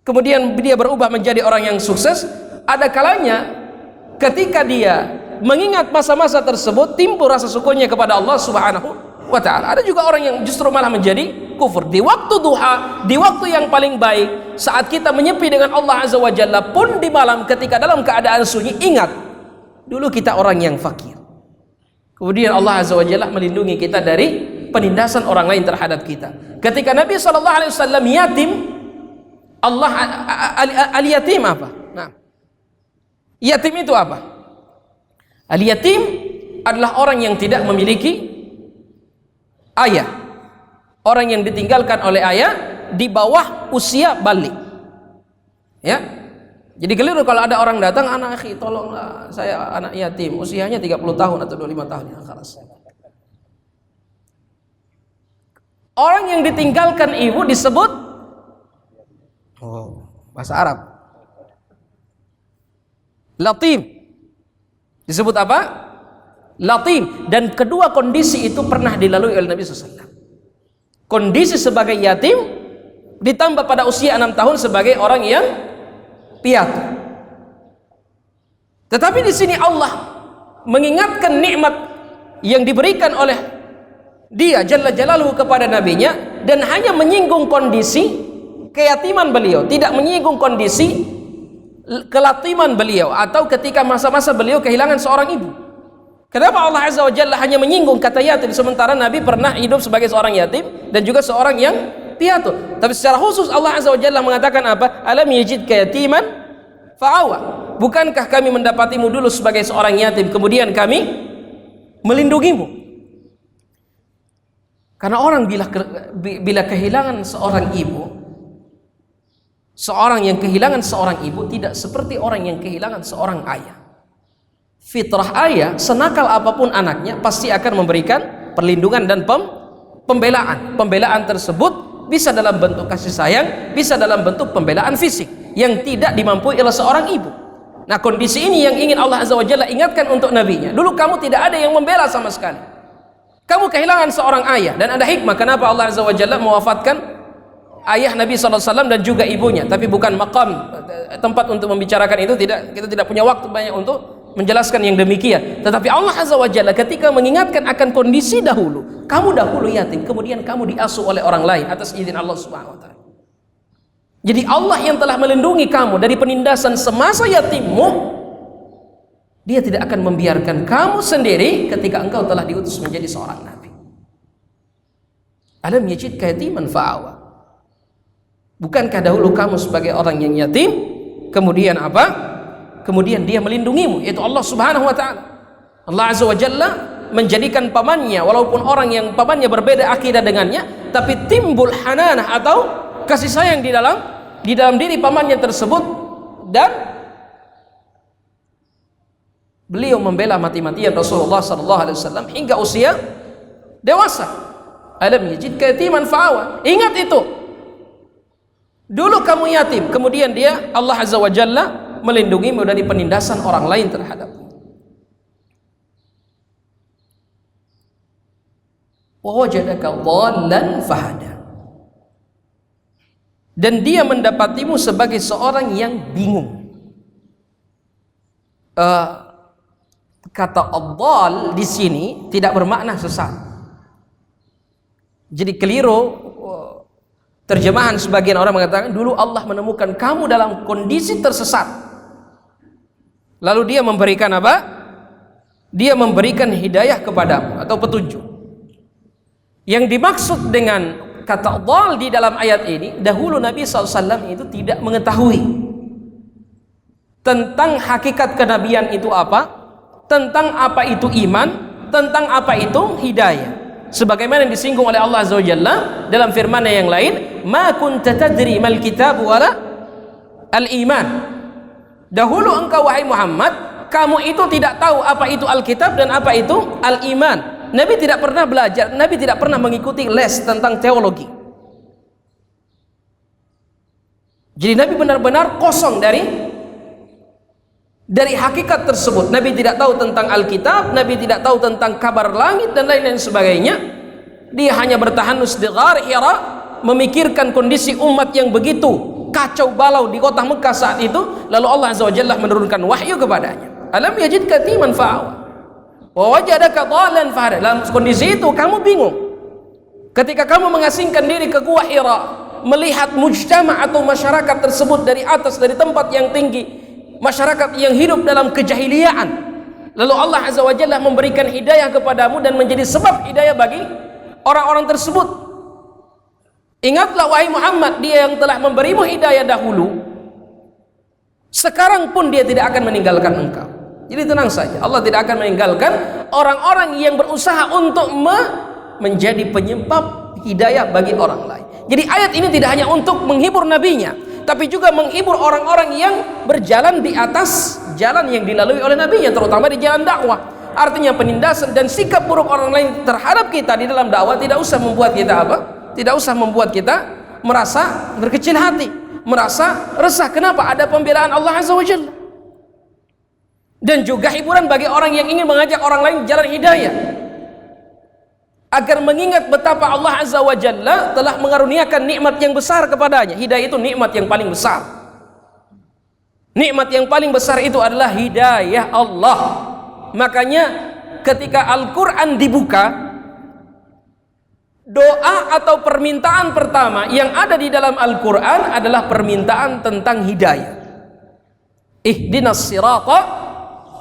kemudian dia berubah menjadi orang yang sukses. Ada kalanya ketika dia mengingat masa-masa tersebut timbul rasa syukurnya kepada Allah Subhanahu wa taala. Ada juga orang yang justru malah menjadi kufur. Di waktu duha, di waktu yang paling baik, saat kita menyepi dengan Allah Azza wa Jalla, pun di malam ketika dalam keadaan sunyi, ingat dulu kita orang yang fakir. Kemudian Allah Azza wa Jalla melindungi kita dari penindasan orang lain terhadap kita. Ketika Nabi sallallahu alaihi wasallam yatim, Allah al-yatim apa? Nah, yatim itu apa? Al-yatim adalah orang yang tidak memiliki ayah, orang yang ditinggalkan oleh ayah di bawah usia balik. Ya, jadi keliru kalau ada orang datang, anak akhi tolonglah saya anak yatim, usianya 30 tahun atau 25 tahun. Ya, orang yang ditinggalkan ibu disebut bahasa Arab latim. Disebut apa? Latim. Dan kedua kondisi itu pernah dilalui oleh Nabi SAW. Kondisi sebagai yatim ditambah pada usia 6 tahun sebagai orang yang piatu. Tetapi di sini Allah mengingatkan nikmat yang diberikan oleh Dia Jalla Jalaluhu kepada nabinya, dan hanya menyinggung kondisi keyatiman beliau, tidak menyinggung kondisi kelatiman beliau atau ketika masa-masa beliau kehilangan seorang ibu. Kenapa Allah Azza wa Jalla hanya menyinggung kata yatim sementara Nabi pernah hidup sebagai seorang yatim dan juga seorang yang piatu? Tapi secara khusus Allah Azza wa Jalla mengatakan apa? Alam yajidka yatiman fa'awa. Bukankah kami mendapatimu dulu sebagai seorang yatim kemudian kami melindungimu? Karena orang bila kehilangan seorang ibu, Seorang yang kehilangan seorang ibu tidak seperti orang yang kehilangan seorang ayah. Fitrah ayah, senakal apapun anaknya, pasti akan memberikan perlindungan dan pembelaan. Pembelaan tersebut bisa dalam bentuk kasih sayang, bisa dalam bentuk pembelaan fisik yang tidak dimampui oleh seorang ibu. Nah, kondisi ini yang ingin Allah Azza wa Jalla ingatkan untuk nabinya. Dulu kamu tidak ada yang membela sama sekali. Kamu kehilangan seorang ayah, dan ada hikmah kenapa Allah Azza wa Jalla mewafatkan ayah Nabi SAW dan juga ibunya, tapi bukan maqam tempat untuk membicarakan itu, kita tidak punya waktu banyak untuk menjelaskan yang demikian. Tetapi Allah Azza wa Jalla ketika mengingatkan akan kondisi dahulu, kamu dahulu yatim, kemudian kamu diasuh oleh orang lain atas izin Allah Subhanahu wa taala. Jadi Allah yang telah melindungi kamu dari penindasan semasa yatimmu, Dia tidak akan membiarkan kamu sendiri ketika engkau telah diutus menjadi seorang nabi. Alam yajidka yatiman fa'awa. Bukankah dahulu kamu sebagai orang yang yatim, kemudian apa? Kemudian Dia melindungimu, yaitu Allah Subhanahu wa taala. Allah Azza wa Jalla menjadikan pamannya, walaupun orang yang pamannya berbeda akidah dengannya, tapi timbul hananah atau kasih sayang di dalam diri pamannya tersebut, dan beliau membela mati-matian Rasulullah sallallahu alaihi wasallam hingga usia dewasa. Alam yajidka yatiman fa'awa. Ingat itu. Dulu kamu yatim, kemudian Allah Azza wa Jalla melindungimu dari penindasan orang lain terhadapmu. Wa wajadaka dhallan fahada. Dan Dia mendapatimu sebagai seorang yang bingung. Kata ad-dhal di sini tidak bermakna sesat. Jadi keliru terjemahan sebagian orang mengatakan dulu Allah menemukan kamu dalam kondisi tersesat. Lalu Dia memberikan apa? Dia memberikan hidayah kepadamu atau petunjuk. Yang dimaksud dengan kata dhal di dalam ayat ini, dahulu Nabi SAW itu tidak mengetahui tentang hakikat kenabian itu apa, tentang apa itu iman, tentang apa itu hidayah. Sebagaimana yang disinggung oleh Allah Azza wa Jalla dalam firman-Nya yang lain, ma kunta tadri mal kitab wala al iman. Dahulu engkau wahai Muhammad, kamu itu tidak tahu apa itu Alkitab dan apa itu al-iman. Nabi tidak pernah belajar, Nabi tidak pernah mengikuti les tentang teologi. Jadi Nabi benar-benar kosong dari hakikat tersebut. Nabi tidak tahu tentang Alkitab, Nabi tidak tahu tentang kabar langit dan lain-lain sebagainya. Dia hanya bertahanus di Ghar Hira, memikirkan kondisi umat yang begitu kacau balau di kota Mekah saat itu. Lalu Allah Azza wa Jalla menurunkan wahyu kepadanya. Alam yajidka yatiman fa'awa wa wajadaka dhallan fahada. Dalam kondisi itu kamu bingung. Ketika kamu mengasingkan diri ke Gua Hira, melihat mujtama' atau masyarakat tersebut dari atas, dari tempat yang tinggi, masyarakat yang hidup dalam kejahiliaan, lalu Allah Azza wa Jalla memberikan hidayah kepadamu dan menjadi sebab hidayah bagi orang-orang tersebut. Ingatlah wahai Muhammad, Dia yang telah memberimu hidayah dahulu, sekarang pun Dia tidak akan meninggalkan engkau. Jadi tenang saja, Allah tidak akan meninggalkan orang-orang yang berusaha untuk menjadi penyebab hidayah bagi orang lain. Jadi ayat ini tidak hanya untuk menghibur nabinya, tapi juga menghibur orang-orang yang berjalan di atas jalan yang dilalui oleh nabinya, terutama di jalan dakwah. Artinya penindasan dan sikap buruk orang lain terhadap kita di dalam dakwah tidak usah membuat kita apa? Tidak usah membuat kita merasa berkecil hati, merasa resah. Kenapa? Ada pembelaan Allah Azza wa Jalla. Dan juga hiburan bagi orang yang ingin mengajak orang lain jalan hidayah, agar mengingat betapa Allah Azza wa Jalla telah mengaruniakan nikmat yang besar kepadanya. Hidayah itu nikmat yang paling besar. Nikmat yang paling besar itu adalah hidayah Allah. Makanya ketika Al-Quran dibuka, doa atau permintaan pertama yang ada di dalam Al-Quran adalah permintaan tentang hidayah. Ihdinas sirata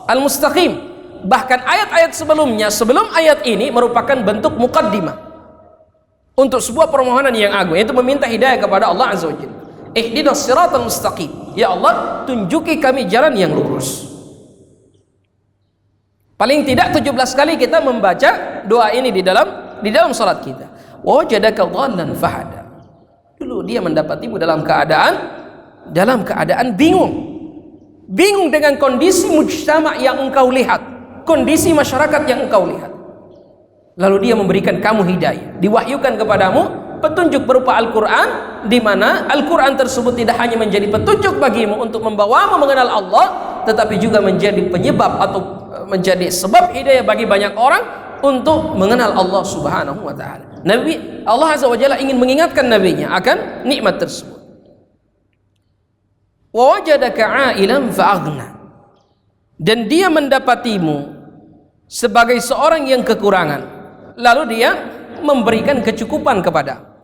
al-mustaqim. Bahkan ayat-ayat sebelumnya, sebelum ayat ini merupakan bentuk muqaddimah untuk sebuah permohonan yang agung, yaitu meminta hidayah kepada Allah Azza wa Jalla. Ihdinas siratal mustaqim. Ya Allah, tunjuki kami jalan yang lurus. Paling tidak 17 kali kita membaca doa ini di dalam salat kita. Wajadaka dhallan fahada. Dulu Dia mendapatimu dalam keadaan dalam keadaan bingung. Bingung dengan kondisi mujtama yang engkau lihat, kondisi masyarakat yang engkau lihat. Lalu dia memberikan kamu hidayah, diwahyukan kepadamu petunjuk berupa Al-Quran, di mana Al-Quran tersebut tidak hanya menjadi petunjuk bagimu untuk membawamu mengenal Allah, tetapi juga menjadi penyebab atau menjadi sebab hidayah bagi banyak orang untuk mengenal Allah Subhanahu wa taala. Allah Azza wa Jalla ingin mengingatkan nabinya akan nikmat tersebut. Wa wajadaka 'ailan fa'aghna. Dan dia mendapatimu sebagai seorang yang kekurangan, lalu dia memberikan kecukupan kepada.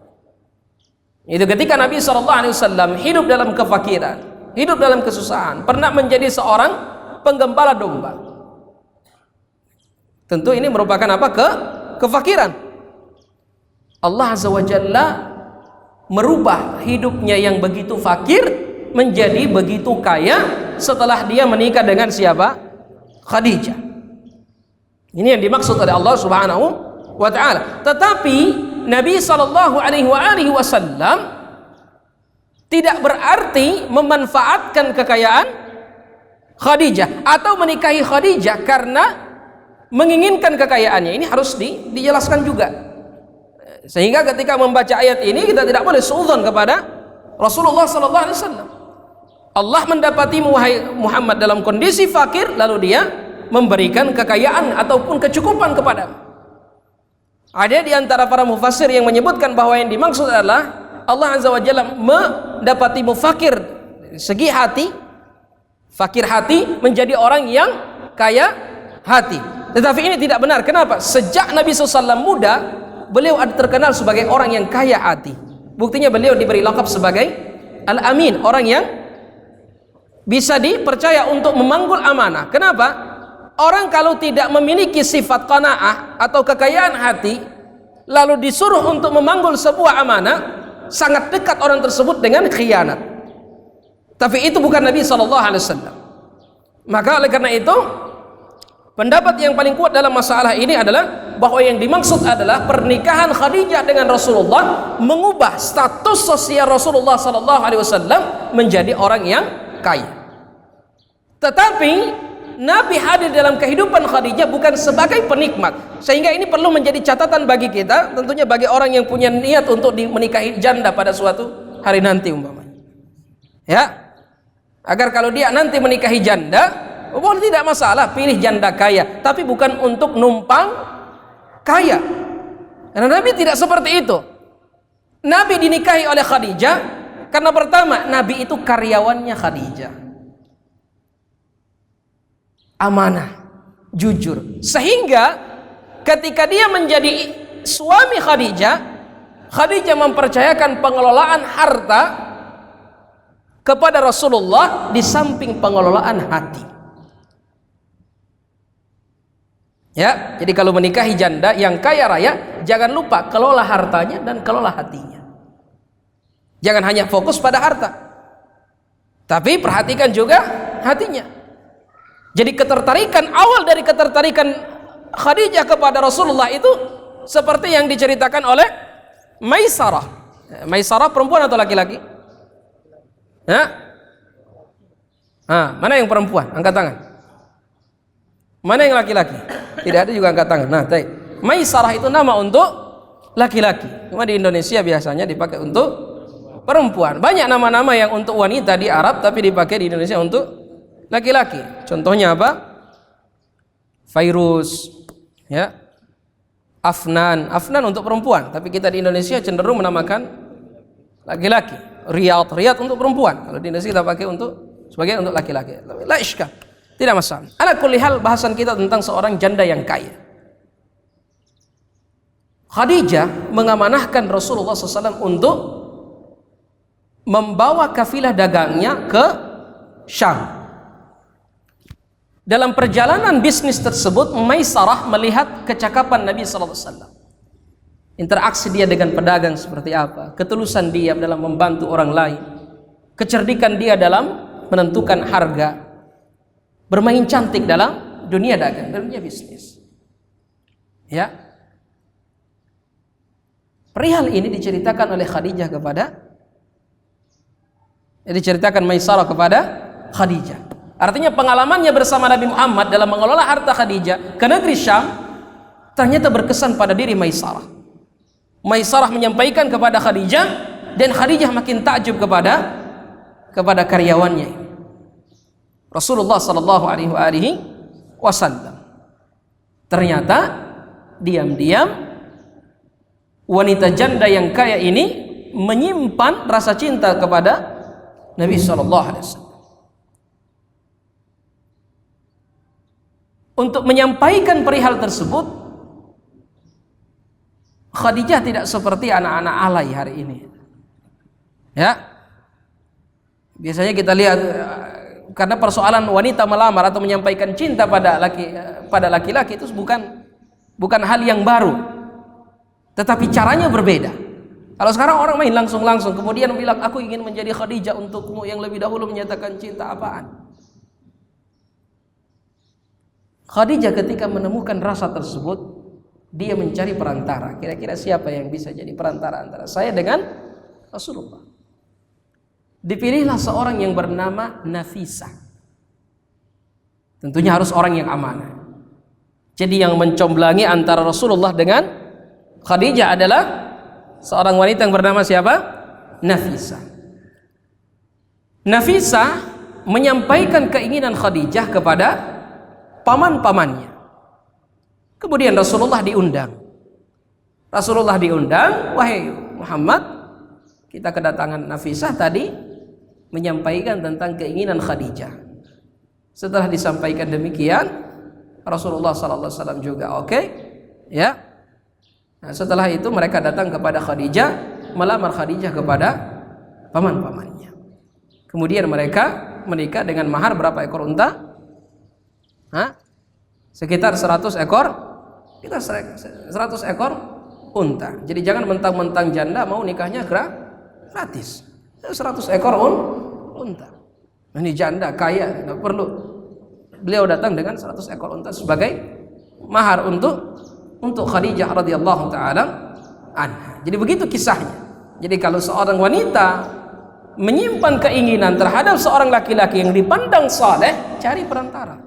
Itu ketika Nabi SAW hidup dalam kefakiran, hidup dalam kesusahan, pernah menjadi seorang penggembala domba. Tentu ini merupakan apa? Kefakiran. Allah Azza wa Jalla merubah hidupnya yang begitu fakir menjadi begitu kaya setelah dia menikah dengan siapa? Khadijah. Ini yang dimaksud oleh Allah Subhanahu wa ta'ala. Tetapi Nabi SAW tidak berarti memanfaatkan kekayaan Khadijah atau menikahi Khadijah karena menginginkan kekayaannya. Ini harus dijelaskan juga, sehingga ketika membaca ayat ini kita tidak boleh suudzon kepada Rasulullah SAW. Allah mendapati Muhammad dalam kondisi fakir, lalu dia memberikan kekayaan ataupun kecukupan kepada. Ada di antara para mufassir yang menyebutkan bahwa yang dimaksud adalah Allah Azza wa Jalla mendapatimu fakir segi hati, fakir hati menjadi orang yang kaya hati. Tetapi ini tidak benar. Kenapa? Sejak Nabi SAW muda, beliau terkenal sebagai orang yang kaya hati. Buktinya beliau diberi lakab sebagai Al-Amin, orang yang bisa dipercaya untuk memanggul amanah. Kenapa? Orang kalau tidak memiliki sifat qanaah atau kekayaan hati, lalu disuruh untuk memanggul sebuah amanah, sangat dekat orang tersebut dengan khianat. Tapi itu bukan Nabi SAW. Maka oleh karena itu, pendapat yang paling kuat dalam masalah ini adalah bahwa yang dimaksud adalah pernikahan Khadijah dengan Rasulullah mengubah status sosial Rasulullah SAW menjadi orang yang kaya. Tetapi Nabi hadir dalam kehidupan Khadijah bukan sebagai penikmat, sehingga ini perlu menjadi catatan bagi kita, tentunya bagi orang yang punya niat untuk menikahi janda pada suatu hari nanti umpamanya. Ya, agar kalau dia nanti menikahi janda, boleh, tidak masalah, pilih janda kaya, tapi bukan untuk numpang kaya. Karena Nabi tidak seperti itu. Nabi dinikahi oleh Khadijah karena pertama, Nabi itu karyawannya Khadijah, amanah, jujur, sehingga ketika dia menjadi suami Khadijah, Khadijah mempercayakan pengelolaan harta kepada Rasulullah di samping pengelolaan hati. Ya, jadi kalau menikahi janda yang kaya raya, jangan lupa kelola hartanya dan kelola hatinya. Jangan hanya fokus pada harta, tapi perhatikan juga hatinya. Jadi ketertarikan, awal dari ketertarikan Khadijah kepada Rasulullah itu seperti yang diceritakan oleh Maisarah. Maisarah perempuan atau laki-laki? Mana yang perempuan? Angkat tangan. Mana yang laki-laki? Tidak ada juga angkat tangan. Nah, Maisarah itu nama untuk laki-laki. Cuma di Indonesia biasanya dipakai untuk perempuan. Banyak nama-nama yang untuk wanita di Arab tapi dipakai di Indonesia untuk laki-laki. Contohnya apa? Fairuz, ya. Afnan untuk perempuan, tapi kita di Indonesia cenderung menamakan laki-laki. Riyad untuk perempuan. Kalau di Indonesia kita pakai sebagai untuk laki-laki. La iskal, tidak masalah. Ala kulli hal, bahasan kita tentang seorang janda yang kaya. Khadijah mengamanahkan Rasulullah SAW untuk membawa kafilah dagangnya ke Syam. Dalam perjalanan bisnis tersebut, Maisarah melihat kecakapan Nabi SAW. Interaksi dia dengan pedagang seperti apa, ketulusan dia dalam membantu orang lain, kecerdikan dia dalam menentukan harga, bermain cantik dalam dunia dagang, dunia bisnis. Ya, perihal ini diceritakan oleh Khadijah kepada Jadi ceritakan Maisarah kepada Khadijah. Artinya pengalamannya bersama Nabi Muhammad dalam mengelola harta Khadijah ke negeri Syam ternyata berkesan pada diri Maisarah. Maisarah menyampaikan kepada Khadijah dan Khadijah makin takjub kepada karyawannya. Rasulullah sallallahu alaihi wasallam ternyata diam-diam wanita janda yang kaya ini menyimpan rasa cinta kepada Nabi sallallahu alaihi wasallam. Untuk menyampaikan perihal tersebut, Khadijah tidak seperti anak-anak alay hari ini. Ya. Biasanya kita lihat karena persoalan wanita melamar atau menyampaikan cinta pada laki-laki itu bukan hal yang baru. Tetapi caranya berbeda. Kalau sekarang orang main langsung kemudian bilang aku ingin menjadi Khadijah untukmu, yang lebih dahulu menyatakan cinta apaan? Khadijah ketika menemukan rasa tersebut, dia mencari perantara. Kira-kira siapa yang bisa jadi perantara antara saya dengan Rasulullah? Dipilihlah seorang yang bernama Nafisah. Tentunya harus orang yang amanah. Jadi yang mencomblangi antara Rasulullah dengan Khadijah adalah seorang wanita yang bernama siapa? Nafisah. Nafisah menyampaikan keinginan Khadijah kepada paman-pamannya. Kemudian Rasulullah diundang. Wahai Muhammad, kita kedatangan Nafisah tadi menyampaikan tentang keinginan Khadijah. Setelah disampaikan demikian, Rasulullah sallallahu alaihi wasallam juga oke, ya. Nah, setelah itu mereka datang kepada Khadijah, melamar Khadijah kepada paman-pamannya. Kemudian mereka menikah dengan mahar berapa ekor unta? Sekitar 100 ekor. Kita 100 ekor unta. Jadi jangan mentang-mentang janda mau nikahnya gratis. 100 ekor unta. Ini janda kaya, nggak perlu. Beliau datang dengan 100 ekor unta sebagai mahar untuk Khadijah radhiyallahu taala anha. Jadi begitu kisahnya. Jadi kalau seorang wanita menyimpan keinginan terhadap seorang laki-laki yang dipandang saleh, cari perantara.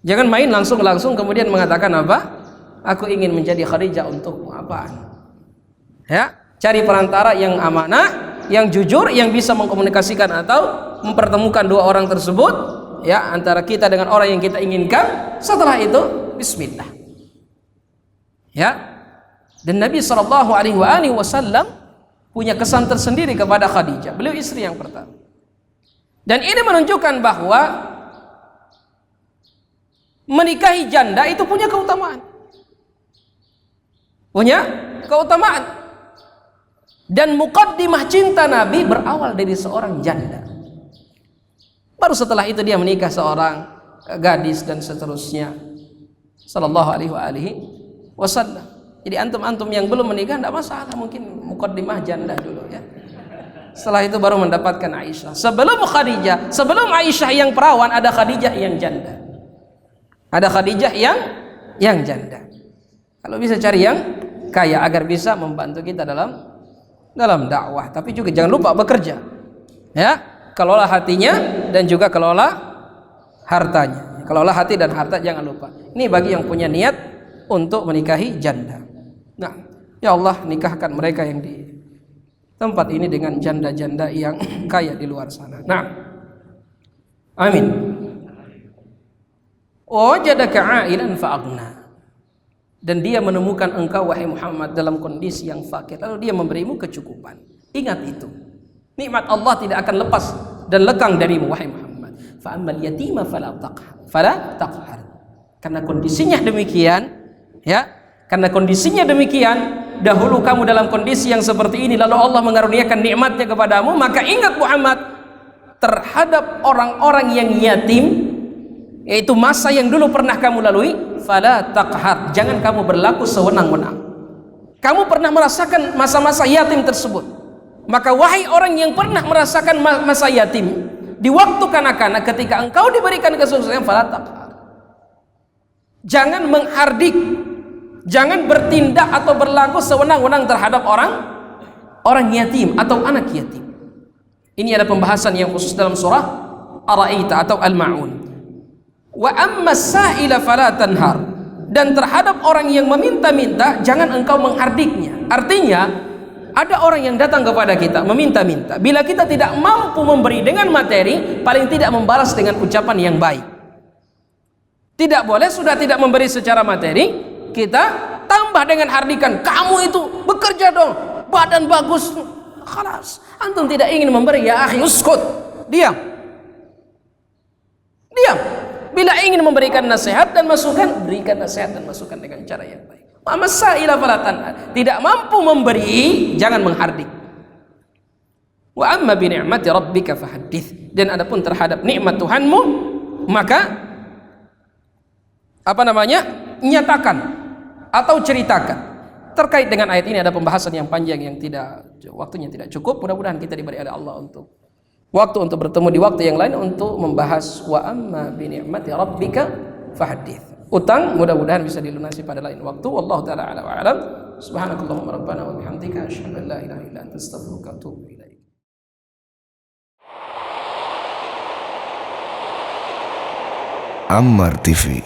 Jangan main langsung kemudian mengatakan apa? Aku ingin menjadi Khadijah untukmu, apaan? Ya, cari perantara yang amanah, yang jujur, yang bisa mengkomunikasikan atau mempertemukan dua orang tersebut, ya, antara kita dengan orang yang kita inginkan. Setelah itu, bismillah. Ya. Dan Nabi sallallahu alaihi wasallam punya kesan tersendiri kepada Khadijah. Beliau istri yang pertama. Dan ini menunjukkan bahwa menikahi janda itu punya keutamaan. Dan muqaddimah cinta Nabi berawal dari seorang janda. Baru setelah itu dia menikah seorang gadis dan seterusnya. Sallallahu alaihi wasallam. Jadi antum-antum yang belum menikah tidak masalah, mungkin muqaddimah janda dulu ya. Setelah itu baru mendapatkan Aisyah. Sebelum Aisyah yang perawan, ada Khadijah yang janda. Ada Khadijah yang janda. Kalau bisa cari yang kaya agar bisa membantu kita dalam dakwah, tapi juga jangan lupa bekerja. Ya, kelola hatinya dan juga kelola hartanya. Kelola hati dan harta jangan lupa. Ini bagi yang punya niat untuk menikahi janda. Nah, ya Allah, nikahkan mereka yang di tempat ini dengan janda-janda yang kaya di luar sana. Nah, amin. Wajadaka 'ailan fa'aghna. Dan dia menemukan engkau wahai Muhammad dalam kondisi yang fakir, lalu dia memberimu kecukupan. Ingat itu. Nikmat Allah tidak akan lepas dan lekang darimu wahai Muhammad. Fa ammal yatima fala taqhar. Karena kondisinya demikian, ya. Karena kondisinya demikian, dahulu kamu dalam kondisi yang seperti ini, lalu Allah mengaruniakan nikmatnya kepadamu, maka ingat Muhammad terhadap orang-orang yang yatim, yaitu masa yang dulu pernah kamu lalui, fala taqhar, jangan kamu berlaku sewenang-wenang. Kamu pernah merasakan masa-masa yatim tersebut, maka wahai orang yang pernah merasakan masa yatim di waktu kanak-kanak, ketika engkau diberikan kesuksesan, fala taqhar, jangan menghardik, jangan bertindak atau berlaku sewenang-wenang terhadap orang yatim atau anak yatim. Ini ada pembahasan yang khusus dalam surah Ar-Ra'ita atau Al-Ma'un. Wa amma sa'ila fala tanhar. Dan terhadap orang yang meminta-minta, jangan engkau menghardiknya. Artinya, ada orang yang datang kepada kita meminta-minta. Bila kita tidak mampu memberi dengan materi, paling tidak membalas dengan ucapan yang baik. Tidak boleh sudah tidak memberi secara materi, kita tambah dengan hardikan. Kamu itu bekerja dong, badan bagus. Khalas, antum tidak ingin memberi, ya akhi, uskut, diam. Diam. Bila ingin memberikan nasihat dan masukan, berikan nasihat dan masukan dengan cara yang baik. Amasaila falatan, tidak mampu memberi, jangan menghardik. Wa amma bi ni'mati rabbika fahaddits. Dan adapun terhadap nikmat Tuhanmu, maka nyatakan atau ceritakan. Terkait dengan ayat ini ada pembahasan yang panjang yang waktunya tidak cukup. Mudah-mudahan kita diberi oleh Allah untuk waktu untuk bertemu di waktu yang lain untuk membahas wa amma bi ni'mati rabbika fahaddits. Utang mudah-mudahan bisa dilunasi pada lain waktu. Wallahu taala a'lam wa a'lam. Subhanakallahumma rabbana wa bihamdika asyhadu an la ilaha illa anta astaghfiruka wa atubu ilaik. Ammar TV.